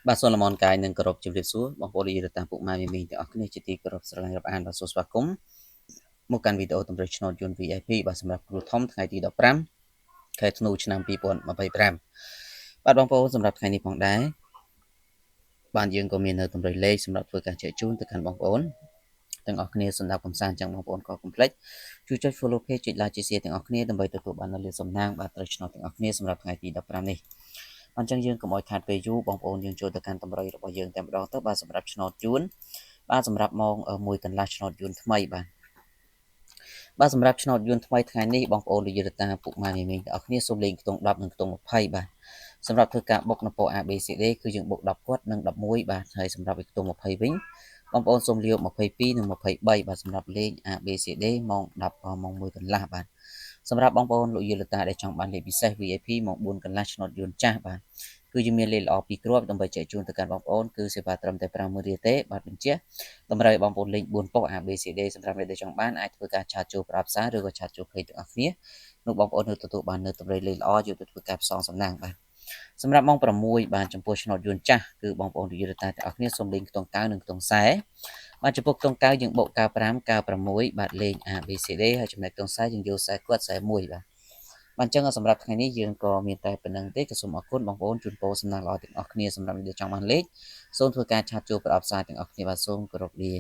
បាទសូមលំអរកាយនិងគោរពជម្រាបសួរបងប្អូនយាយតាពុកម៉ែមីមីទាំងអស់គ្នាជាទីគោរពស្រឡាញ់រាប់អានបាទសូមស្វាគមន៍មកកាន់វីដេអូតម្រូវឆ្នោតយន្ត VIP បាទសម្រាប់គ្រូធំថ្ងៃទី15ខែធ្នូឆ្នាំ2025បាទបងប្អូនសម្រាប់ថ្ងៃនេះផងដែរបាទយើងក៏មាននៅតម្រូវលេខសម្រាប់ធ្វើការចែកជូនទៅកាន់បងប្អូនទាំងអស់គ្នាសម្រាប់កំសាន្តចឹងបងប្អូនក៏កុំភ្លេចជួយចុច follow page ចុច like ចុច share ទាំងអស់គ្នាដើម្បីទទួលបាននូវលាភសំណាងបាទត្រូវឆ្នោតទាំងអស់គ្នាសម្រាប់ថ្ងៃទី15នេះអញ្ចឹងយើងកុំឲ្យខាតពេលយូរបងប្អូនយើងចូលទៅកាន់តម្រុយរបស់យើងតែម្ដងទៅបាទសម្រាប់ឆ្នោតយួនបាទសម្រាប់ម៉ោង1កន្លះឆ្នោតយួនថ្មីបាទសម្រាប់ឆ្នោតយួនថ្មីថ្ងៃនេះបងប្អូនលោកយាយតាពុកម៉ែមីមីទាំងអស់គ្នាសូមលេងខ្ទង់10និងខ្ទង់20បាទសម្រាប់ធ្វើការបុកនៅពណ៌ ABCD គឺយើងបុក10គាត់និង11បាទហើយសម្រាប់ខ្ទង់20វិញបងប្អូនសូមលាវ22និង23បាទសម្រាប់លេខ ABCD ម៉ោង10ម៉ោង1កន្លះបាទសម្រាប់បងប្អូនលោកយាយតាដែលចង់បានលេខពិសេស VIP ម៉ោង4កន្លះឆ្នោតយួនចាស់បាទគឺយើងមានលេខល្អ2គ្រាប់ដើម្បីចែកជូនទៅកាន់បងប្អូនគឺសេវាត្រឹមតែ50000រៀលទេបាទបញ្ជាក់តម្រូវបងប្អូនលេខ4ប៉ុក ABCD សម្រាប់អ្នកដែលចង់បានអាចធ្វើការឆាតចូលប្រអប់សារឬក៏ឆាតចូលเพจទាំងអស់គ្នានោះបងប្អូននឹងទទួលបាននៅតម្រូវលេខល្អយកទៅធ្វើការផ្សងសំណាងបាទសម្រាប់ម៉ោង6បាទចំពោះឆ្នោតយួនចាស់គឺបងប្អូនយុវតាទាំងអស់គ្នាសូមលេងខ្ទង់9និងខ្ទង់40បាទចំពោះខ្ទង់9យើងបូក95 96បាទលេខ ABCD ហើយចំណែកខ្ទង់40យើងយក40គាត់41បាទអញ្ចឹងសម្រាប់ថ្ងៃនេះយើងក៏មានតែប៉ុណ្្នឹងទេក៏សូមអរគុណបងប្អូនជូនពរសំណាងល្អទាំងអស់គ្នាសម្រាប់អ្នកដែលចង់បានលេខសូមធ្វើការឆាតចូលប្រអប់សារទាំងអស់គ្នាបាទសូមគោរពលា